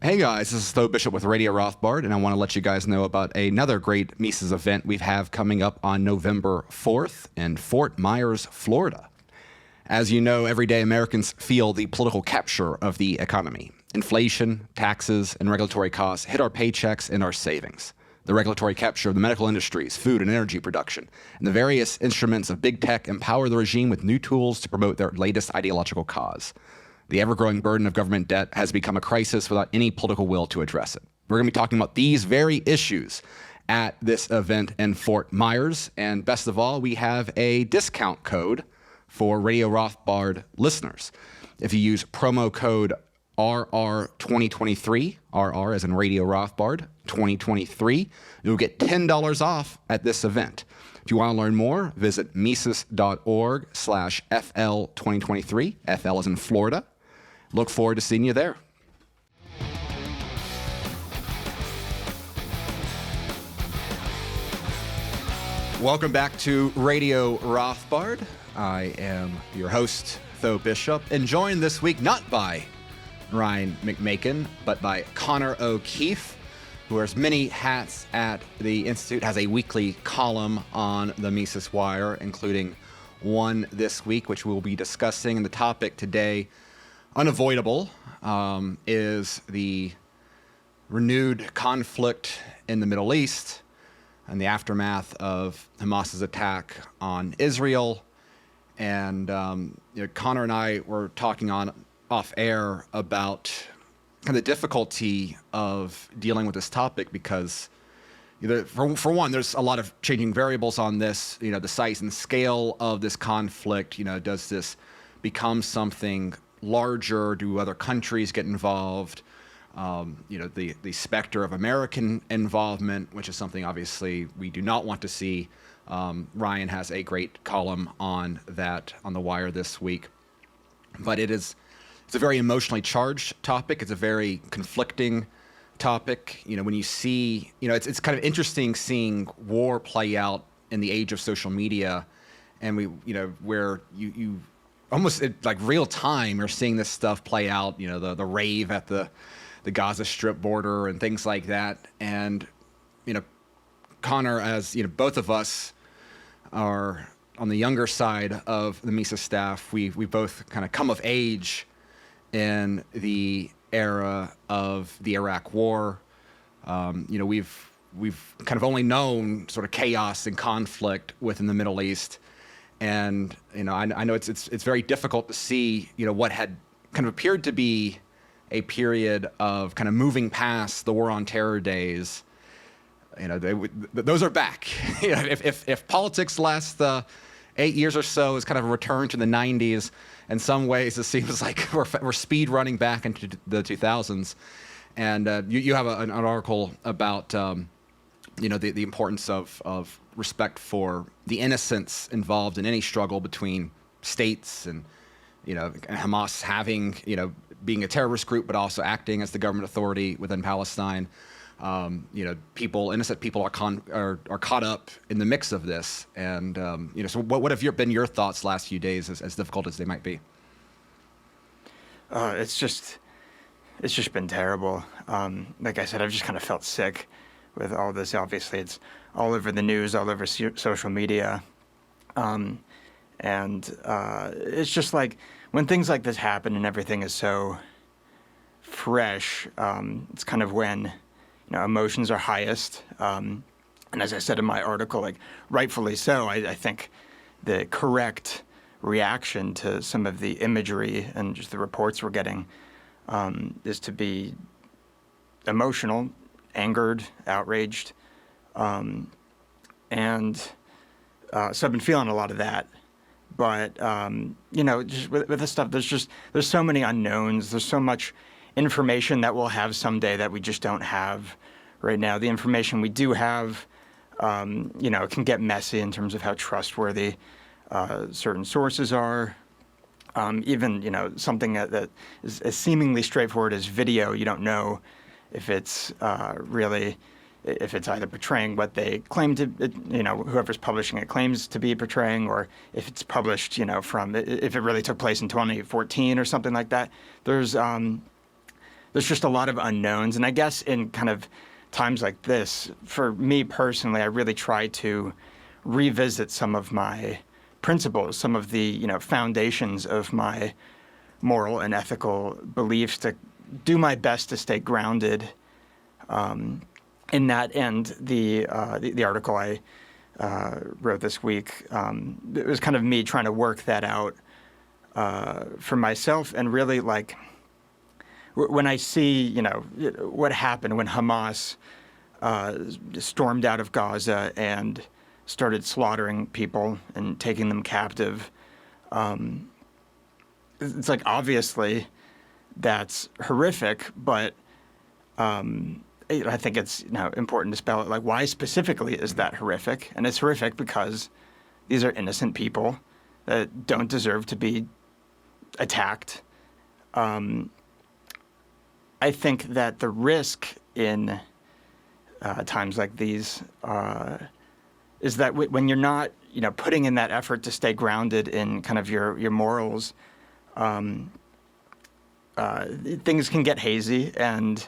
Hey guys, this is Tho Bishop with Radio Rothbard, and I want to let you guys know about another great Mises event we have coming up on November 4th in Fort Myers, Florida. As you know, everyday Americans feel the political capture of the economy. Inflation, taxes, and regulatory costs hit our paychecks and our savings. The regulatory capture of the medical industries, food and energy production, and the various instruments of big tech empower the regime with new tools to promote their latest ideological cause. The ever-growing burden of government debt has become a crisis without any political will to address it. We're going to be talking about these very issues at this event in Fort Myers. And best of all, we have a discount code for Radio Rothbard listeners. If you use promo code RR2023, RR as in Radio Rothbard 2023, you'll get $10 off at this event. If you want to learn more, visit Mises.org/FL2023. FL is in Florida. Look forward to seeing you there. Welcome back to Radio Rothbard. I am your host, Tho Bishop, and joined this week not by Ryan McMakin, but by Connor O'Keefe, who wears many hats at the Institute, has a weekly column on the Mises Wire, including one this week, which we'll be discussing. And the topic today, unavoidable, is the renewed conflict in the Middle East and the aftermath of Hamas's attack on Israel. And Connor and I were talking off air about kind of the difficulty of dealing with this topic because, for one, there's a lot of changing variables on this. The size and scale of this conflict. Does this become something larger? Do other countries get involved? The specter of American involvement, which is something obviously we do not want to see. Ryan has a great column on that on the Wire this week. But it's a very emotionally charged topic. It's a very conflicting topic. When you see, it's kind of interesting seeing war play out in the age of social media, and where you almost like real time are seeing this stuff play out. The rave at the Gaza Strip border and things like that. And Connor, as both of us are on the younger side of the Mises staff, we both kind of come of age in the era of the Iraq War. We've kind of only known sort of chaos and conflict within the Middle East, and I know it's very difficult to see what had kind of appeared to be a period of kind of moving past the war on terror days. Those are back. If politics lasts 8 years or so, is kind of a return to the 90s. In some ways, it seems like we're speed running back into the 2000s. And you have an article about the importance of respect for the innocents involved in any struggle between states, and Hamas having being a terrorist group, but also acting as the government authority within Palestine. Innocent people are caught up in the mix of this. And, so what have been your thoughts last few days, as difficult as they might be? It's just been terrible. Like I said, I've just kind of felt sick with all this. Obviously, it's all over the news, all over social media. And it's just like when things like this happen and everything is so fresh, it's kind of when emotions are highest. And as I said in my article, like rightfully so, I think the correct reaction to some of the imagery and just the reports we're getting is to be emotional, angered, outraged. So I've been feeling a lot of that. But, just with this stuff, there's so many unknowns. There's so much information that we'll have someday that we just don't have right now. The information we do have, it can get messy in terms of how trustworthy certain sources are. Even, something that is as seemingly straightforward as video, you don't know if it's if it's either portraying what they claim to, whoever's publishing it claims to be portraying, or if it's published, if it really took place in 2014 or something like that. There's there's just a lot of unknowns. And I guess in kind of times like this, for me personally, I really try to revisit some of my principles, some of the foundations of my moral and ethical beliefs, to do my best to stay grounded in that. And the article I wrote this week, it was kind of me trying to work that out for myself. And really, like, when I see what happened when Hamas stormed out of Gaza and started slaughtering people and taking them captive, it's like, obviously that's horrific, but I think it's important to spell it, like, why specifically is that horrific? And it's horrific because these are innocent people that don't deserve to be attacked. I think that the risk in times like these is that when you're not, putting in that effort to stay grounded in kind of your morals, things can get hazy, and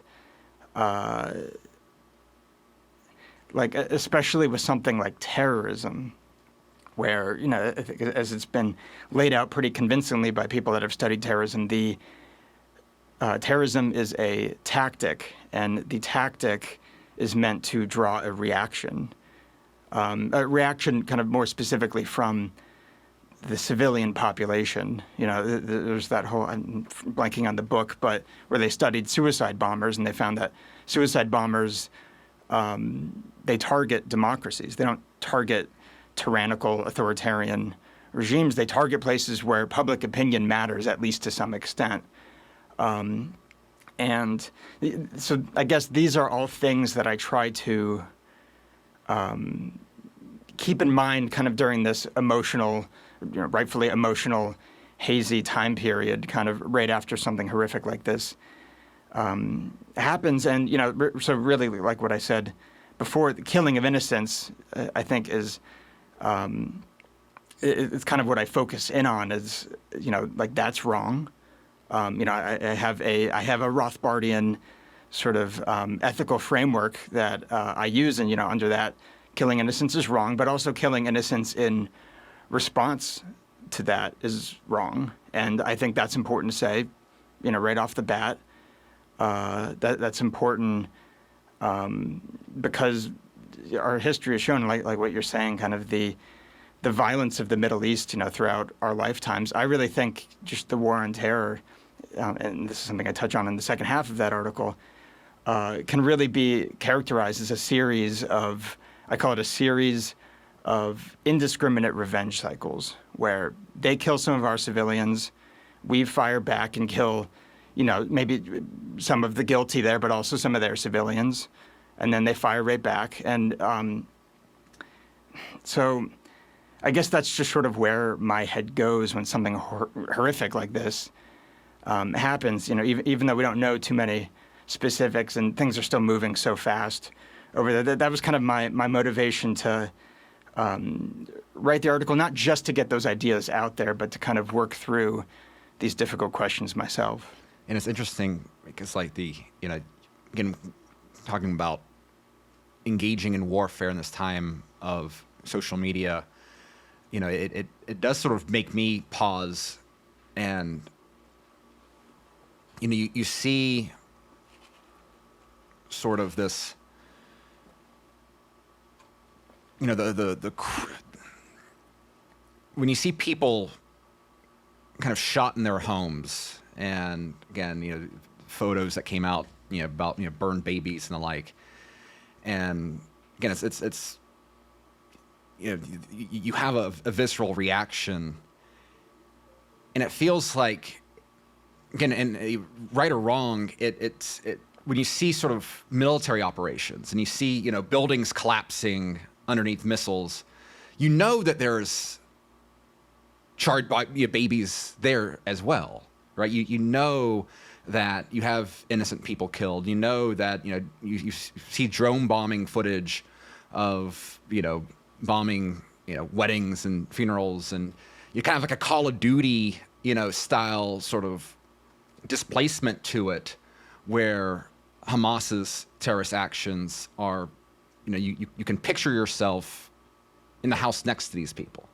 like, especially with something like terrorism, where, I think, as it's been laid out pretty convincingly by people that have studied terrorism, terrorism is a tactic, and the tactic is meant to draw a reaction kind of more specifically from the civilian population. There's that whole, I'm blanking on the book, but where they studied suicide bombers, and they found that suicide bombers, they target democracies. They don't target tyrannical authoritarian regimes. They target places where public opinion matters, at least to some extent. And so I guess these are all things that I try to keep in mind kind of during this emotional, rightfully emotional, hazy time period, kind of right after something horrific like this happens. And, so really, like what I said before, the killing of innocents, I think, is it's kind of what I focus in on, is, like, that's wrong. I have a Rothbardian sort of ethical framework that I use, and under that, killing innocents is wrong, but also killing innocents in response to that is wrong. And I think that's important to say, right off the bat. That's important because our history has shown, like what you're saying, kind of the violence of the Middle East, throughout our lifetimes. I really think just the war on terror, and this is something I touch on in the second half of that article, can really be characterized as a series of, I call it a series of indiscriminate revenge cycles, where they kill some of our civilians, we fire back and kill, maybe some of the guilty there, but also some of their civilians, and then they fire right back. And so I guess that's just sort of where my head goes when something horrific like this happens, even though we don't know too many specifics and things are still moving so fast over there. That was kind of my motivation to write the article, not just to get those ideas out there, but to kind of work through these difficult questions myself. And it's interesting because, like, again, talking about engaging in warfare in this time of social media, it does sort of make me pause, and you see sort of this, when you see people kind of shot in their homes, and again, photos that came out, about burned babies and the like, and again, it's you have a visceral reaction, and it feels like, again, and right or wrong, it when you see sort of military operations and you see buildings collapsing underneath missiles, that there's charred babies there as well, right? You know that you have innocent people killed. That you see drone bombing footage of bombing weddings and funerals, and you kind of like a Call of Duty style sort of displacement to it, where Hamas's terrorist actions are, you can picture yourself in the house next to these people.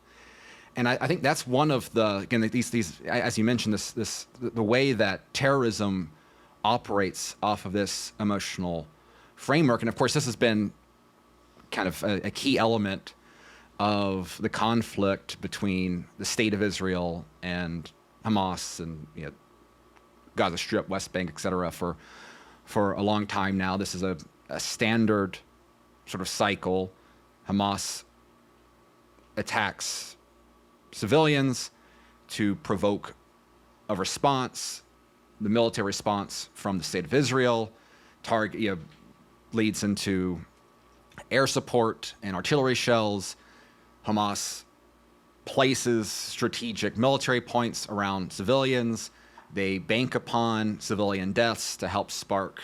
And I think that's one of the, again, these as you mentioned, the way that terrorism operates off of this emotional framework. And of course, this has been kind of a key element of the conflict between the state of Israel and Hamas and Gaza Strip, West Bank, et cetera, for a long time now. This is a standard sort of cycle. Hamas attacks civilians to provoke a response. The military response from the state of Israel leads into air support and artillery shells. Hamas places strategic military points around civilians. They bank upon civilian deaths to help spark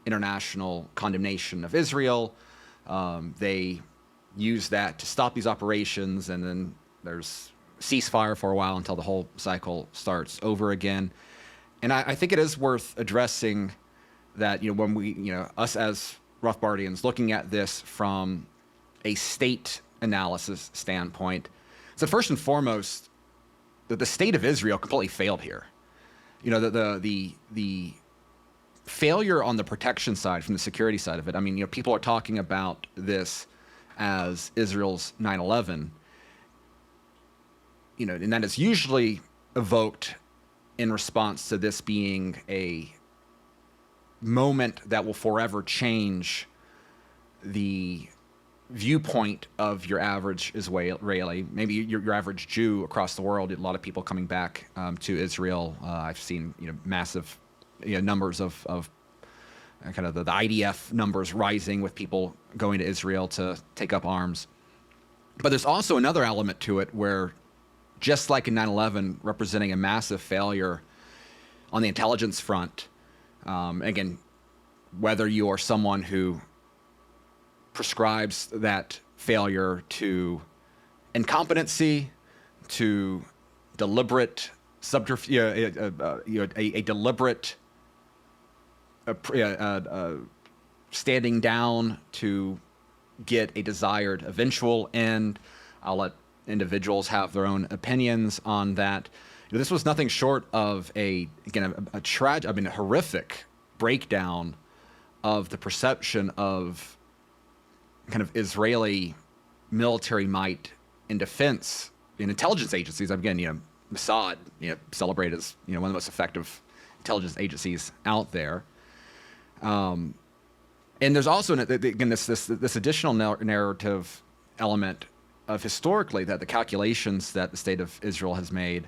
international condemnation of Israel. They use that to stop these operations, and then there's ceasefire for a while until the whole cycle starts over again. And I think it is worth addressing that, when we, us as Rothbardians looking at this from a state analysis standpoint, so first and foremost, that the state of Israel completely failed here. The failure on the protection side, from the security side of it. I mean, people are talking about this as Israel's 9/11. And that is usually evoked in response to this being a moment that will forever change the viewpoint of your average Israeli, maybe your average Jew across the world. A lot of people coming back to Israel. I've seen massive numbers of kind of the IDF numbers rising with people going to Israel to take up arms. But there's also another element to it where, just like in 9/11, representing a massive failure on the intelligence front, again, whether you are someone who prescribes that failure to incompetency, to deliberate subterfuge, a deliberate standing down to get a desired eventual end. I'll let individuals have their own opinions on that. This was nothing short of a horrific breakdown of the perception of kind of Israeli military might in defense in intelligence agencies. Again, Mossad, celebrated as one of the most effective intelligence agencies out there. And there's also again this additional narrative element of historically that the calculations that the state of Israel has made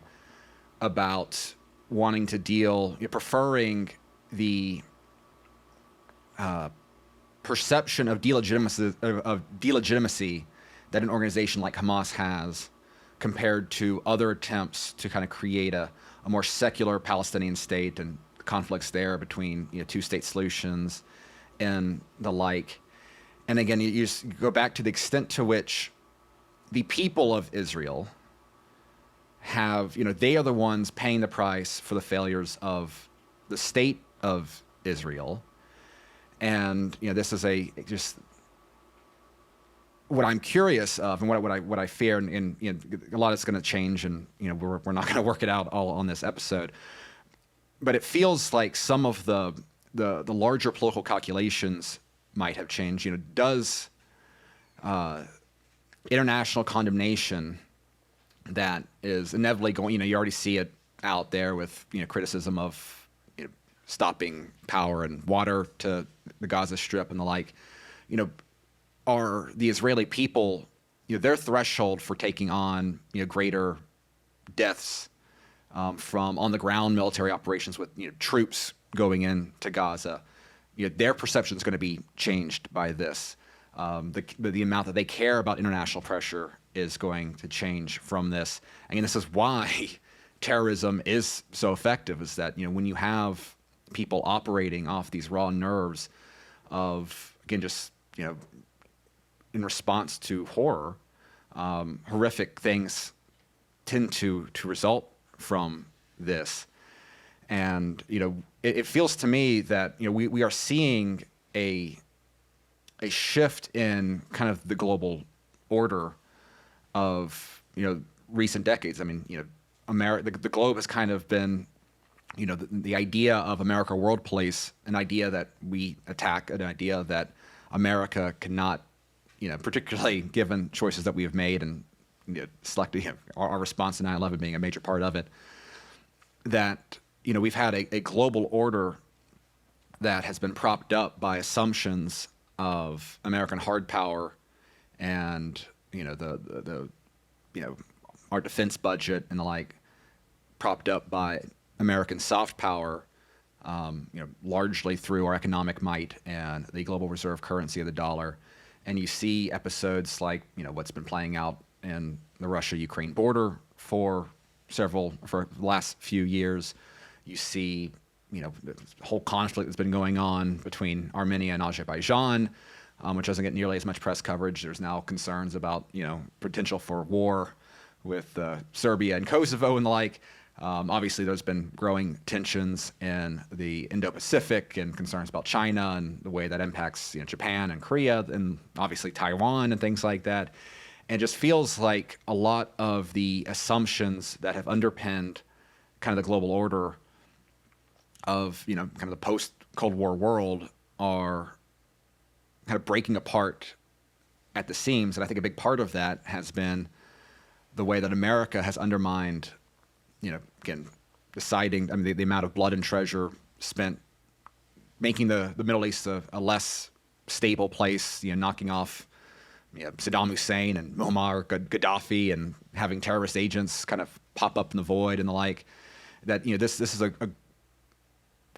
about wanting to preferring the perception of delegitimacy that an organization like Hamas has compared to other attempts to kind of create a more secular Palestinian state and conflicts there between two-state solutions and the like. And again, you just go back to the extent to which the people of Israel have, they are the ones paying the price for the failures of the state of Israel. And this is just what I'm curious of, and what I fear, and a lot is going to change, and we're not going to work it out all on this episode. But it feels like some of the larger political calculations might have changed. Does international condemnation that is inevitably going, you already see it out there with criticism of stopping power and water to the Gaza Strip and the like, are the Israeli people, their threshold for taking on greater deaths from on the ground military operations with troops going into Gaza, their perception is going to be changed by this. The amount that they care about international pressure is going to change from this. And this is why terrorism is so effective, is that when you have people operating off these raw nerves of, again, just in response to horror, horrific things tend to result from this. And it feels to me that we are seeing a shift in kind of the global order of recent decades. I mean, the globe has kind of been, the idea of America world place, an idea that we attack, an idea that America cannot, particularly given choices that we have made and selecting our response to 9/11 being a major part of it, that we've had a global order that has been propped up by assumptions of American hard power and our defense budget and the like, propped up by American soft power, largely through our economic might and the global reserve currency of the dollar. And you see episodes like what's been playing out in the Russia-Ukraine border for the last few years. You see the whole conflict that's been going on between Armenia and Azerbaijan, which doesn't get nearly as much press coverage. There's now concerns about potential for war with Serbia and Kosovo and the like. Obviously, there's been growing tensions in the Indo-Pacific and concerns about China and the way that impacts Japan and Korea and obviously Taiwan and things like that. And it just feels like a lot of the assumptions that have underpinned kind of the global order of kind of the post-Cold War world are kind of breaking apart at the seams. And I think a big part of that has been the way that America has undermined, again, deciding, the amount of blood and treasure spent making the Middle East a less stable place, knocking off Saddam Hussein and Muammar Gaddafi and having terrorist agents kind of pop up in the void and the like. That this is a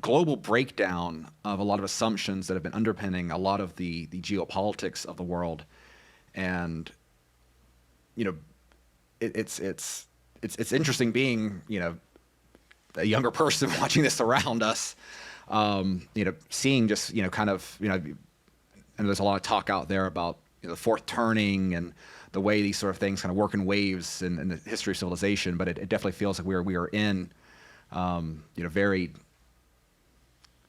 global breakdown of a lot of assumptions that have been underpinning a lot of the geopolitics of the world, and it's interesting being a younger person watching this around us, seeing just kind of and there's a lot of talk out there about the fourth turning and the way these sort of things kind of work in waves in the history of civilization, but it definitely feels like we are in very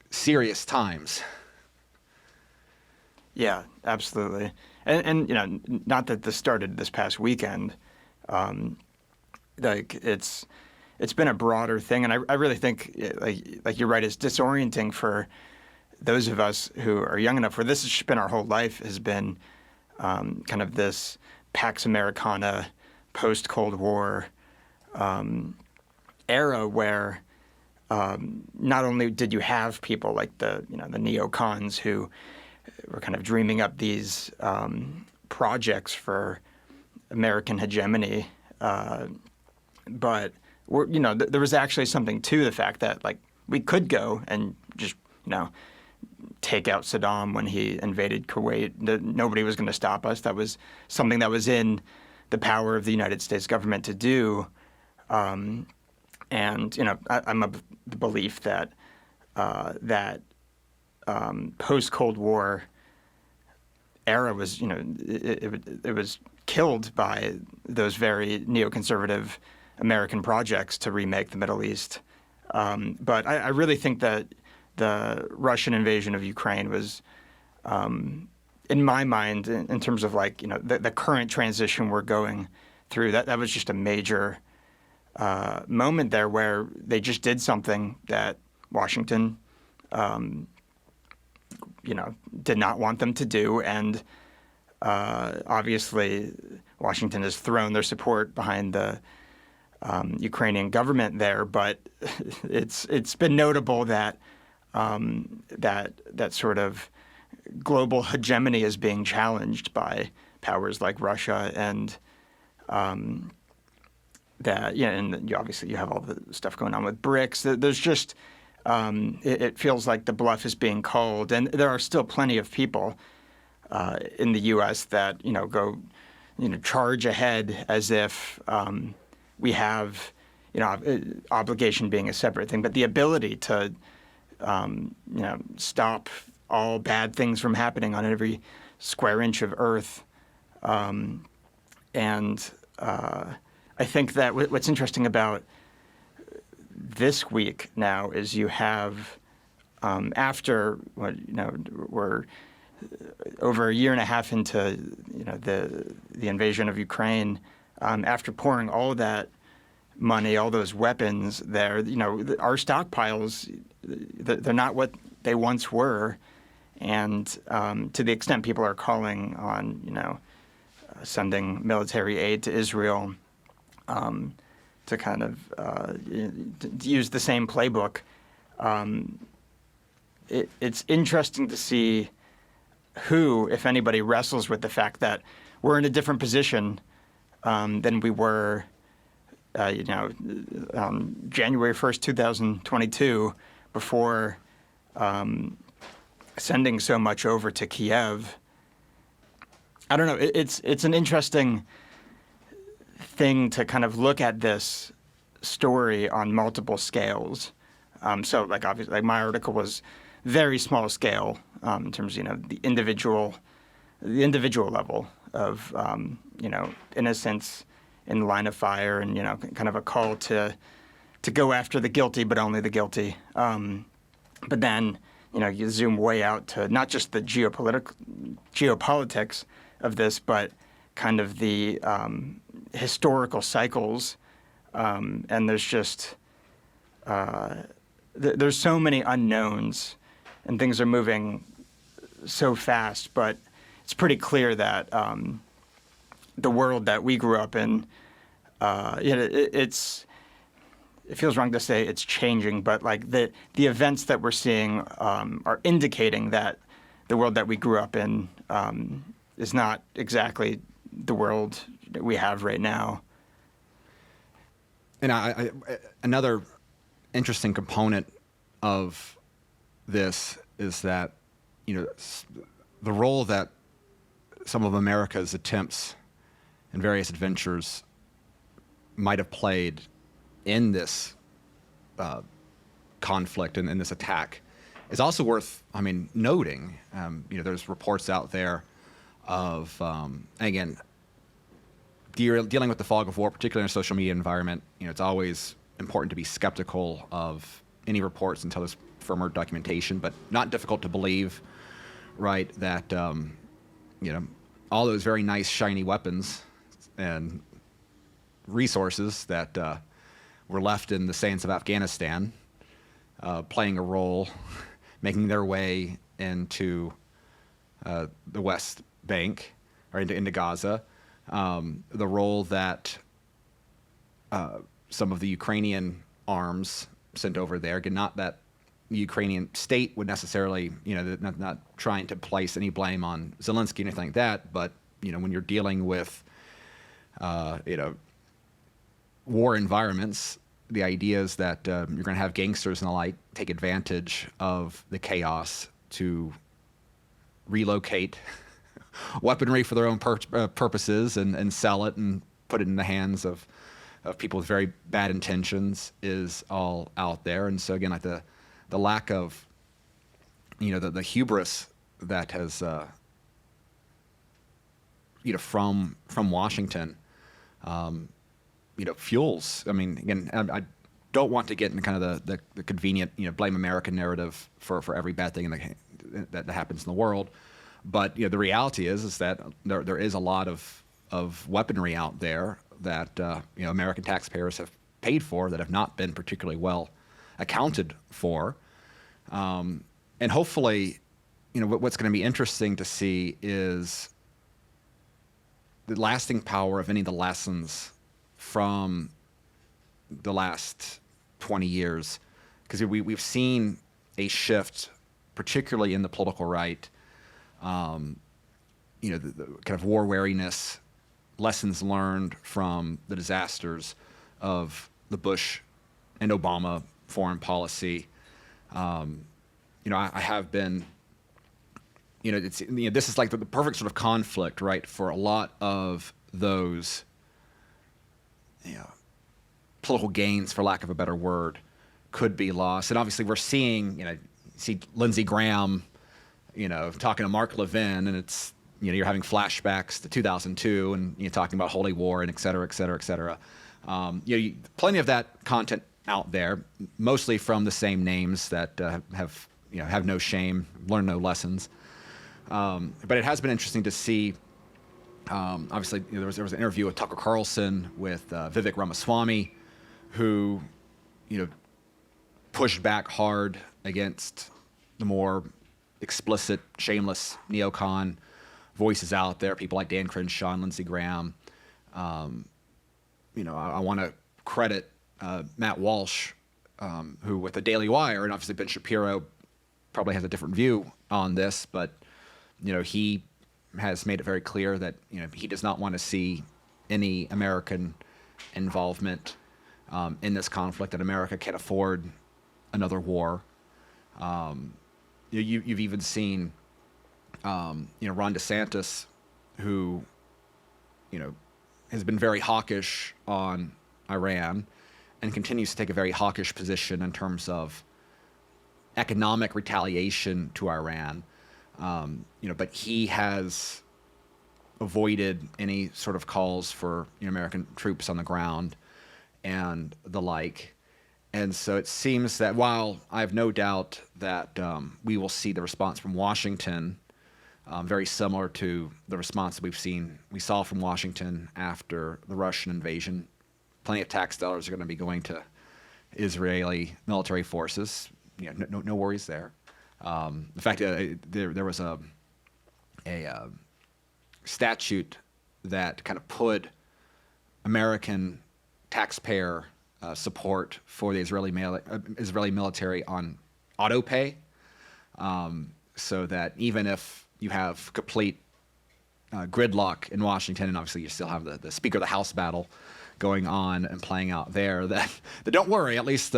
serious times. Yeah, absolutely. And not that this started this past weekend. It's been a broader thing, and I really think like you're right, it's disorienting for those of us who are young enough where this has been our whole life, has been kind of this Pax Americana post-Cold War era where not only did you have people like the neocons who were kind of dreaming up these projects for American hegemony, but there was actually something to the fact that we could go and just take out Saddam when he invaded Kuwait. Nobody was going to stop us. That was something that was in the power of the United States government to do. And I'm of the belief that post-Cold War era was it was killed by those very neoconservative American projects to remake the Middle East. But I really think that the Russian invasion of Ukraine was, in my mind, in terms of the current transition we're going through, that was just a major moment there where they just did something that Washington, did not want them to do, and obviously Washington has thrown their support behind the Ukrainian government there, but it's been notable that that sort of global hegemony is being challenged by powers like Russia, and and obviously you have all the stuff going on with BRICS. There's just it feels like the bluff is being called, and there are still plenty of people in the U.S. that go charge ahead as if we have obligation being a separate thing, but the ability to stop all bad things from happening on every square inch of earth. And I think that what's interesting about this week now is you have after we're over a year and a half into the invasion of Ukraine, after pouring all that money, all those weapons there, our stockpiles, they're not what they once were, and to the extent people are calling on sending military aid to Israel to kind of to use the same playbook. It's interesting to see who, if anybody, wrestles with the fact that we're in a different position than we were, January 1st, 2022, before sending so much over to Kiev. I don't know. It's an interesting thing to kind of look at this story on multiple scales. So, obviously, my article was very small scale in terms of the individual level of innocence in the line of fire, and kind of a call to go after the guilty, but only the guilty. But then you zoom way out to not just the geopolitics of this, but kind of the historical cycles, and there's just there's so many unknowns, and things are moving so fast. But it's pretty clear that the world that we grew up in, it feels wrong to say it's changing, but the events that we're seeing are indicating that the world that we grew up in is not exactly the world that we have right now. And another interesting component of this is that, the role that some of America's attempts and various adventures might have played in this conflict and in this attack is also worth, noting. There's reports out there of, again, dealing with the fog of war, particularly in a social media environment. It's always important to be skeptical of any reports until there's firmer documentation, but not difficult to believe, right, that, all those very nice, shiny weapons and resources that were left in the sands of Afghanistan, playing a role, making their way into the West Bank, or into Gaza, the role that some of the Ukrainian arms sent over there. Again, not that the Ukrainian state would necessarily, not trying to place any blame on Zelensky or anything like that, but, when you're dealing with, war environments, the idea is that you're going to have gangsters and the like take advantage of the chaos to relocate weaponry for their own purposes and sell it and put it in the hands of people with very bad intentions is all out there. And so again, the lack of, the hubris that has, from Washington, fuels. Again, I don't want to get into kind of the convenient, blame America narrative for every bad thing that happens in the world. But the reality is that there is a lot of weaponry out there that American taxpayers have paid for that have not been particularly well accounted for. And hopefully, what's going to be interesting to see is the lasting power of any of the lessons from the last 20 years, because we've seen a shift, particularly in the political right, the kind of war wariness, lessons learned from the disasters of the Bush and Obama foreign policy. I have been, this is like the perfect sort of conflict, right, for a lot of those, political gains, for lack of a better word, could be lost. And obviously we're seeing, see Lindsey Graham, talking to Mark Levin, and it's, you're having flashbacks to 2002 and you're talking about holy war and et cetera, et cetera, et cetera. Plenty of that content out there, mostly from the same names that have have no shame, learn no lessons. But it has been interesting to see. Obviously, there was an interview with Tucker Carlson with Vivek Ramaswamy, who, pushed back hard against the more explicit, shameless neocon voices out there. People like Dan Crenshaw and Lindsey Graham. I want to credit Matt Walsh, who with the Daily Wire, and obviously Ben Shapiro probably has a different view on this, but he has made it very clear that he does not want to see any American involvement in this conflict, that America can't afford another war. You've even seen Ron DeSantis, who has been very hawkish on Iran and continues to take a very hawkish position in terms of economic retaliation to Iran. But he has avoided any sort of calls for American troops on the ground and the like. And so it seems that while I have no doubt that we will see the response from Washington very similar to the response that we saw from Washington after the Russian invasion, plenty of tax dollars are going to be going to Israeli military forces. No worries there. In fact, there was a statute that kind of put American taxpayer support for the Israeli military on auto pay, so that even if you have complete gridlock in Washington, and obviously you still have the Speaker of the House battle going on and playing out there, that don't worry, at least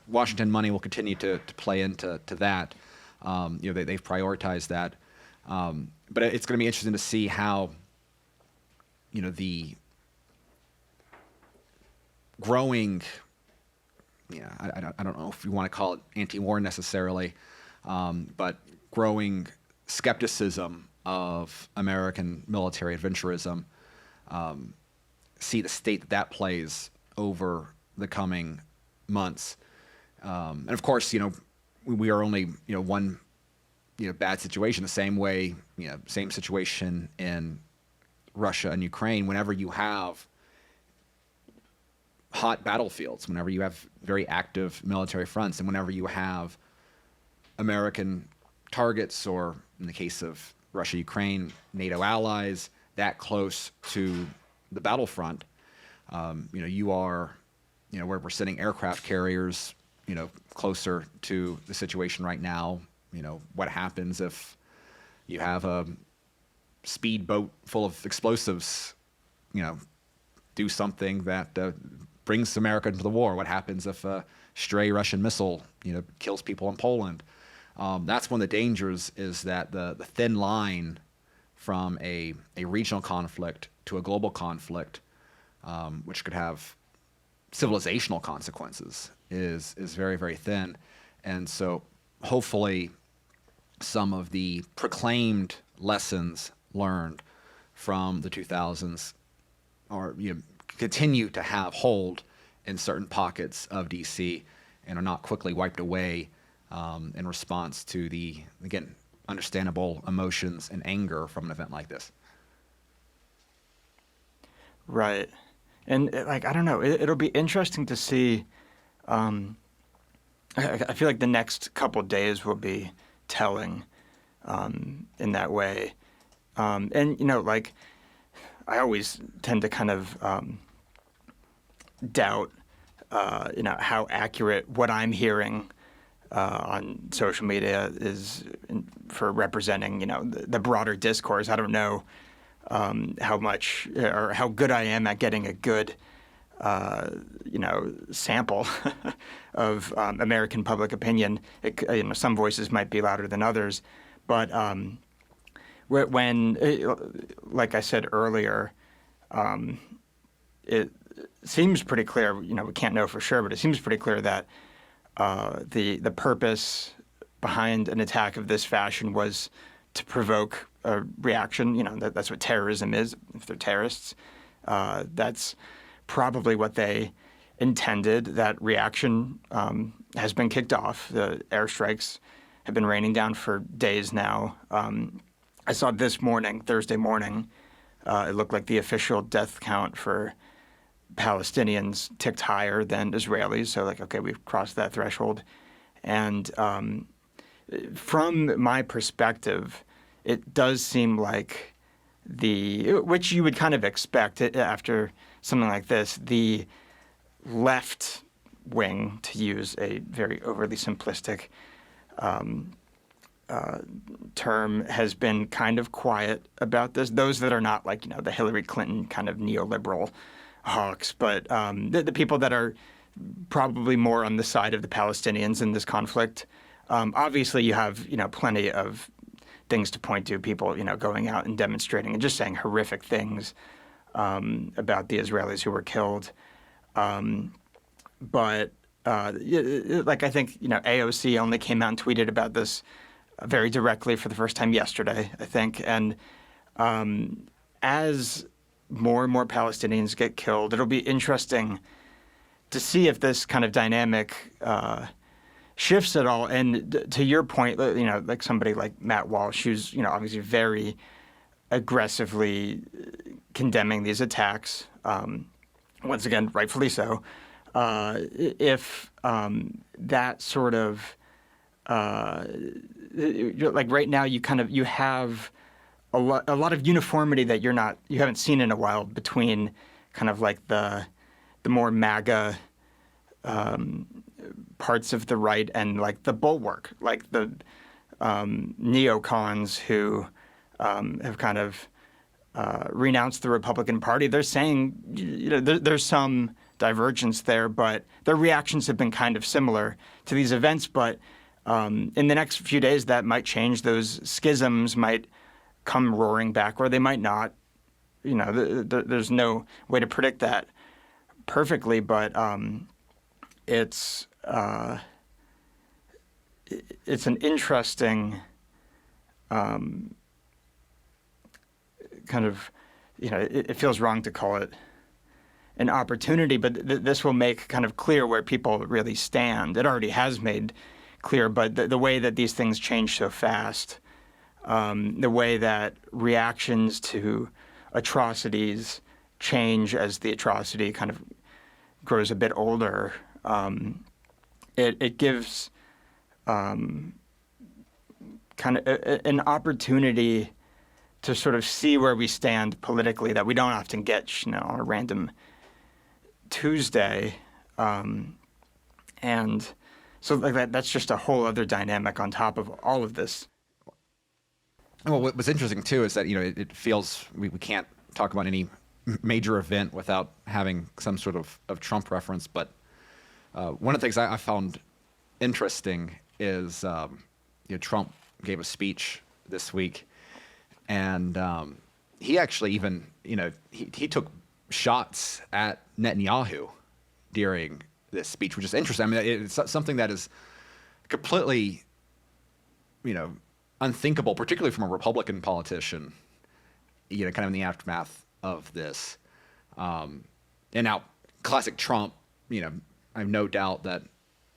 Washington money will continue to play into that. They've prioritized that, but it's going to be interesting to see how the growing, I don't know if you want to call it anti-war necessarily, but growing skepticism of American military adventurism, see the state that plays over the coming months. And of course, we are only, one, bad situation, the same way, same situation in Russia and Ukraine. Whenever you have hot battlefields, whenever you have very active military fronts, and whenever you have American targets, or in the case of Russia, Ukraine, NATO allies, that close to the battlefront, you are, where we're sending aircraft carriers, closer to the situation right now. What happens if you have a speedboat full of explosives, do something that brings America into the war? What happens if a stray Russian missile, kills people in Poland? That's one of the dangers, is that the thin line from a regional conflict to a global conflict, which could have civilizational consequences, is very, very thin. And so hopefully some of the proclaimed lessons learned from the 2000s are, continue to have hold in certain pockets of DC and are not quickly wiped away in response to the, again, understandable emotions and anger from an event like this. Right. And I don't know, it'll be interesting to see. I feel like the next couple days will be telling in that way. And, I always tend to kind of doubt, how accurate what I'm hearing on social media is for representing, the broader discourse. I don't know how much or how good I am at getting a good, sample of American public opinion. Some voices might be louder than others, but when, like I said earlier, it seems pretty clear. We can't know for sure, but it seems pretty clear that the purpose behind an attack of this fashion was to provoke a reaction. That's what terrorism is. If they're terrorists, that's probably what they intended. That reaction has been kicked off. The airstrikes have been raining down for days now. I saw this morning, Thursday morning, it looked like the official death count for Palestinians ticked higher than Israelis. So like, okay, we've crossed that threshold. And from my perspective, it does seem like which you would kind of expect after something like this, the left wing, to use a very overly simplistic term, has been kind of quiet about this. Those that are not like, the Hillary Clinton kind of neoliberal hawks, but the people that are probably more on the side of the Palestinians in this conflict. Obviously, you have, plenty of things to point to, people, going out and demonstrating and just saying horrific things about the Israelis who were killed. But like, I think, AOC only came out and tweeted about this very directly for the first time yesterday, I think. And as more and more Palestinians get killed, it'll be interesting to see if this kind of dynamic shifts at all. And to your point, like somebody like Matt Walsh, who's, obviously very aggressively condemning these attacks, once again, rightfully so, if that sort of, like right now, you have a lot of uniformity that you haven't seen in a while between kind of like the more MAGA parts of the right and like the bulwark, like the neocons who have kind of renounced the Republican Party. They're saying, there's some divergence there, but their reactions have been kind of similar to these events. But in the next few days, that might change. Those schisms might come roaring back, or they might not. There's no way to predict that perfectly, but it's an interesting kind of, it feels wrong to call it an opportunity, but this will make kind of clear where people really stand. It already has made clear, but the way that these things change so fast, the way that reactions to atrocities change as the atrocity kind of grows a bit older, it gives kind of an opportunity to sort of see where we stand politically that we don't often get, on a random Tuesday. And so like that's just a whole other dynamic on top of all of this. Well, what was interesting too is that it feels we can't talk about any major event without having some sort of Trump reference. But one of the things I found interesting is Trump gave a speech this week, and he actually even he took shots at Netanyahu during this speech, which is interesting. I mean, it's something that is completely unthinkable, particularly from a Republican politician, kind of in the aftermath of this. And now, classic Trump, I have no doubt that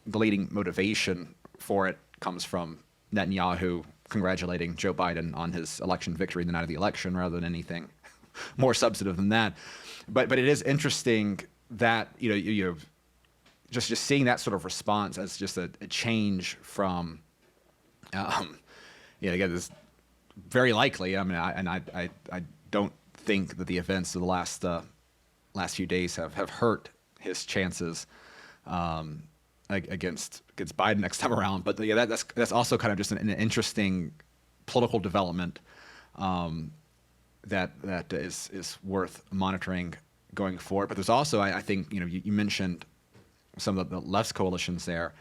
the leading motivation for it comes from Netanyahu congratulating Joe Biden on his election victory the night of the election, rather than anything more substantive than that. But it is interesting that you just seeing that sort of response as just a change from again, this very likely. I mean, I don't think that the events of the last few days have hurt his chances against Biden next time around. But that's also kind of just an interesting political development that is worth monitoring going forward. But there's also, I think, you mentioned some of the left's coalitions there,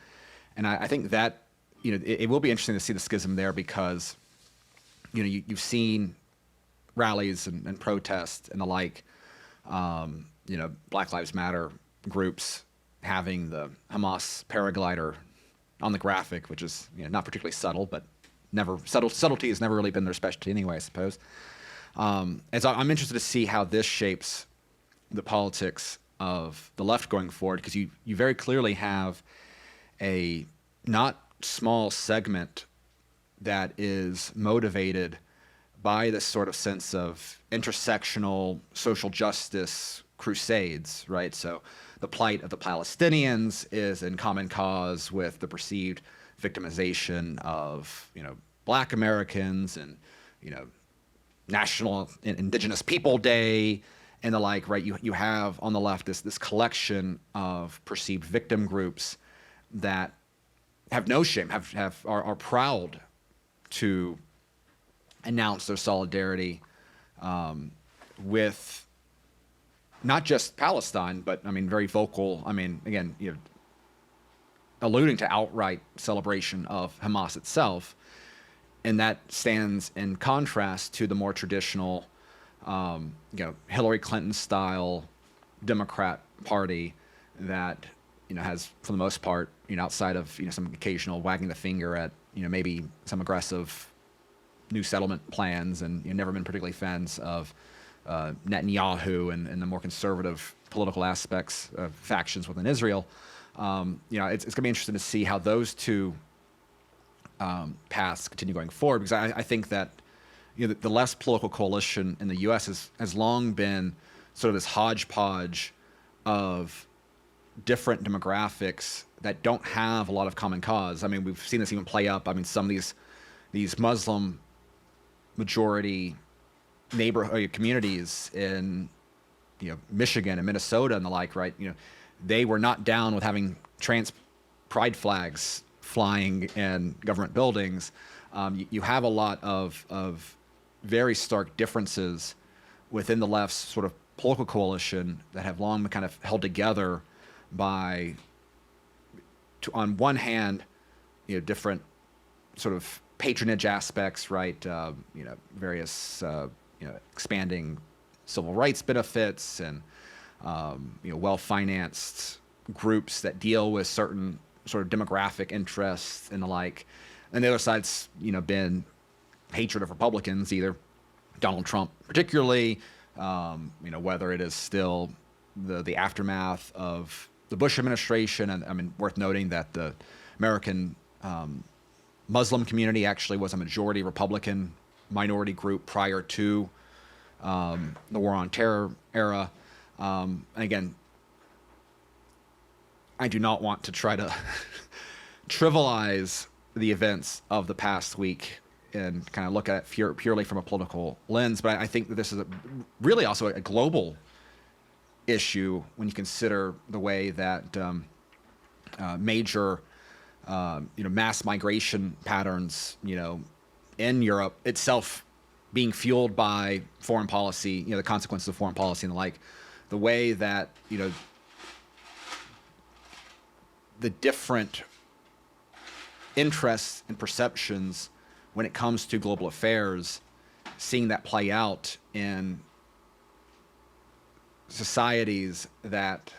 and I think that it will be interesting to see the schism there, because you've seen rallies and protests and the like, Black Lives Matter groups having the Hamas paraglider on the graphic, which is not particularly subtle, but subtlety has never really been their specialty anyway, I suppose. And so I'm interested to see how this shapes the politics of the left going forward, because you very clearly have a not small segment that is motivated by this sort of sense of intersectional social justice crusades, right? So the plight of the Palestinians is in common cause with the perceived victimization of, Black Americans and, National Indigenous People Day and the like, right? You have on the left this collection of perceived victim groups that have no shame, are proud to announce their solidarity with not just Palestine, but very vocal. Again, alluding to outright celebration of Hamas itself, and that stands in contrast to the more traditional, Hillary Clinton style Democrat Party that has, for the most part, outside of some occasional wagging the finger at maybe some aggressive new settlement plans, and never been particularly fans of Netanyahu and the more conservative political aspects of factions within Israel. It's going to be interesting to see how those two paths continue going forward, because I think that the left's political coalition in the U.S. has long been sort of this hodgepodge of different demographics that don't have a lot of common cause. We've seen this even play up. Some of these Muslim majority neighborhood communities in Michigan and Minnesota and the like, right? They were not down with having trans pride flags flying in government buildings. You have a lot of very stark differences within the left's sort of political coalition that have long been kind of held together by, on one hand, different sort of patronage aspects, right? Various expanding civil rights benefits and well-financed groups that deal with certain sort of demographic interests and the like. And the other side's been hatred of Republicans, either Donald Trump particularly, whether it is still the aftermath of the Bush administration. And worth noting that the American Muslim community actually was a majority Republican minority group prior to the War on Terror era. And again, I do not want to try to trivialize the events of the past week and kind of look at it purely from a political lens, but I think that this is really also a global issue when you consider the way that major mass migration patterns in Europe itself being fueled by foreign policy, the consequences of foreign policy and the like, the way that the different interests and perceptions when it comes to global affairs, seeing that play out in societies that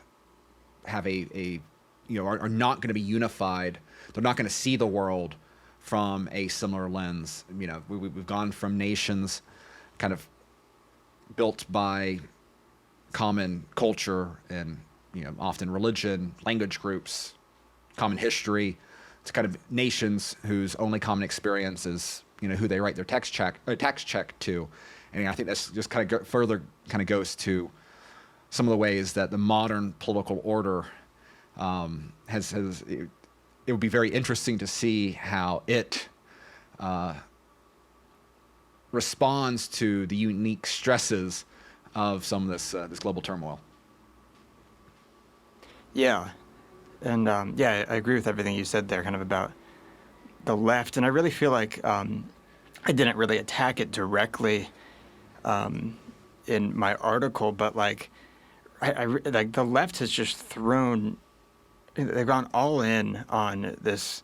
have are not going to be unified. They're not going to see the world from a similar lens. We've gone from nations kind of built by common culture and often religion, language groups, common history, to kind of nations whose only common experience is who they write their tax check to. And I think that's just kind of further kind of goes to some of the ways that the modern political order it would be very interesting to see how it responds to the unique stresses of some of this global turmoil. Yeah. And I agree with everything you said there kind of about the left. And I really feel like I didn't really attack it directly in my article, but like the left has just they've gone all in on this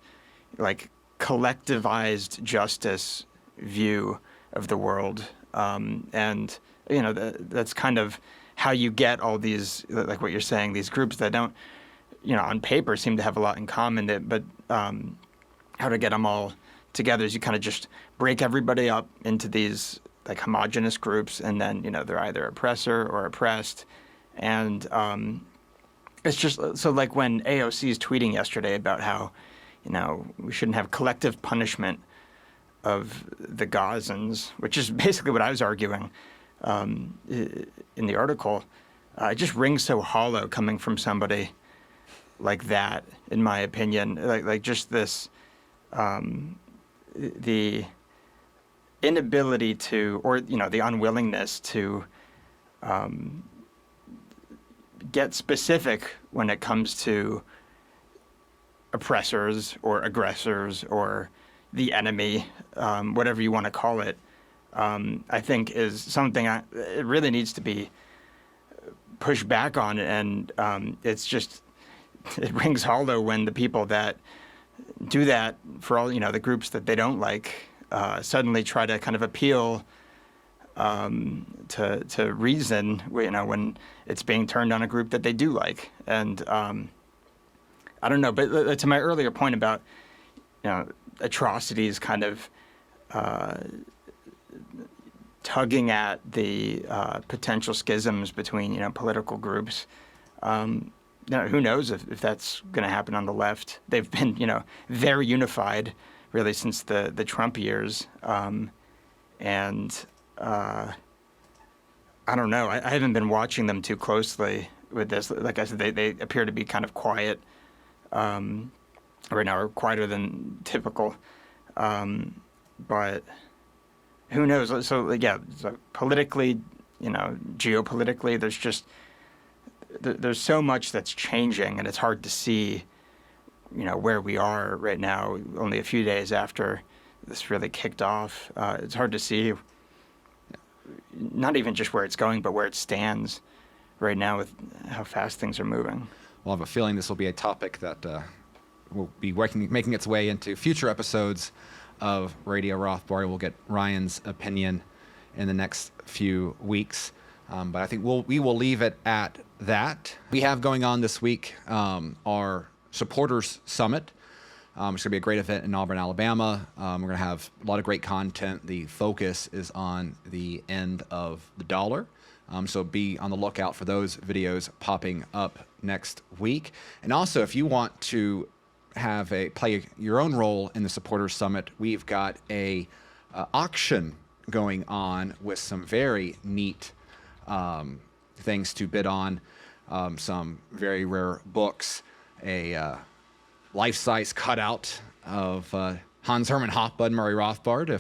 like collectivized justice view of the world. And, that's kind of how you get all these, like what you're saying, these groups that don't, on paper seem to have a lot in common, but how to get them all together is you kind of just break everybody up into these like homogenous groups, and then, they're either oppressor or oppressed. And it's just, so like when AOC is tweeting yesterday about how, we shouldn't have collective punishment the Gazans, which is basically what I was arguing in the article, it just rings so hollow coming from somebody like that, in my opinion. Like just this, the inability to, or the unwillingness to get specific when it comes to oppressors or aggressors or the enemy, whatever you want to call it, I think is something it really needs to be pushed back on. And it rings hollow when the people that do that for all, the groups that they don't like, suddenly try to kind of appeal to reason, when it's being turned on a group that they do like. And I don't know, but to my earlier point about, atrocities kind of tugging at the potential schisms between, political groups. Who knows if that's going to happen on the left? They've been, very unified, really, since the Trump years. And I don't know. I haven't been watching them too closely with this. Like I said, they appear to be kind of quiet right now, or quieter than typical. But who knows? So politically, geopolitically, there's so much that's changing, and it's hard to see, where we are right now, only a few days after this really kicked off. It's hard to see not even just where it's going, but where it stands right now with how fast things are moving. Well, I have a feeling this will be a topic that will be making its way into future episodes of Radio Rothbard. We'll get Ryan's opinion in the next few weeks. But I think we will leave it at that. We have going on this week our Supporters Summit. It's going to be a great event in Auburn, Alabama. We're going to have a lot of great content. The focus is on the end of the dollar. So be on the lookout for those videos popping up next week. And also, if you want to play your own role in the Supporters Summit, we've got a auction going on with some very neat things to bid on, some very rare books, a life-size cutout of Hans Hermann Hoppe, Murray Rothbard,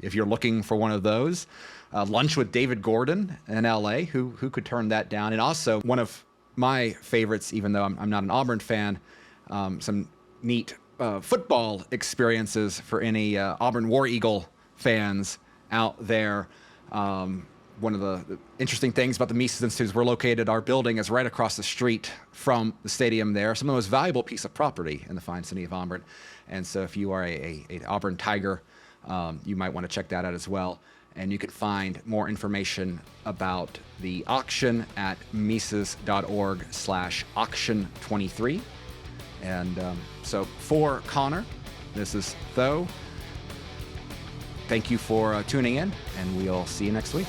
if you're looking for one of those. Lunch with David Gordon in L.A., who could turn that down. And also, one of my favorites, even though I'm not an Auburn fan, some neat football experiences for any Auburn War Eagle fans out there. One of the interesting things about the Mises Institute is our building is right across the street from the stadium there, some of the most valuable piece of property in the fine city of Auburn. And so if you are a Auburn Tiger, you might want to check that out as well. And you can find more information about the auction at Mises.org/auction23. And so for Connor, this is Tho. Thank you for tuning in, and we'll see you next week.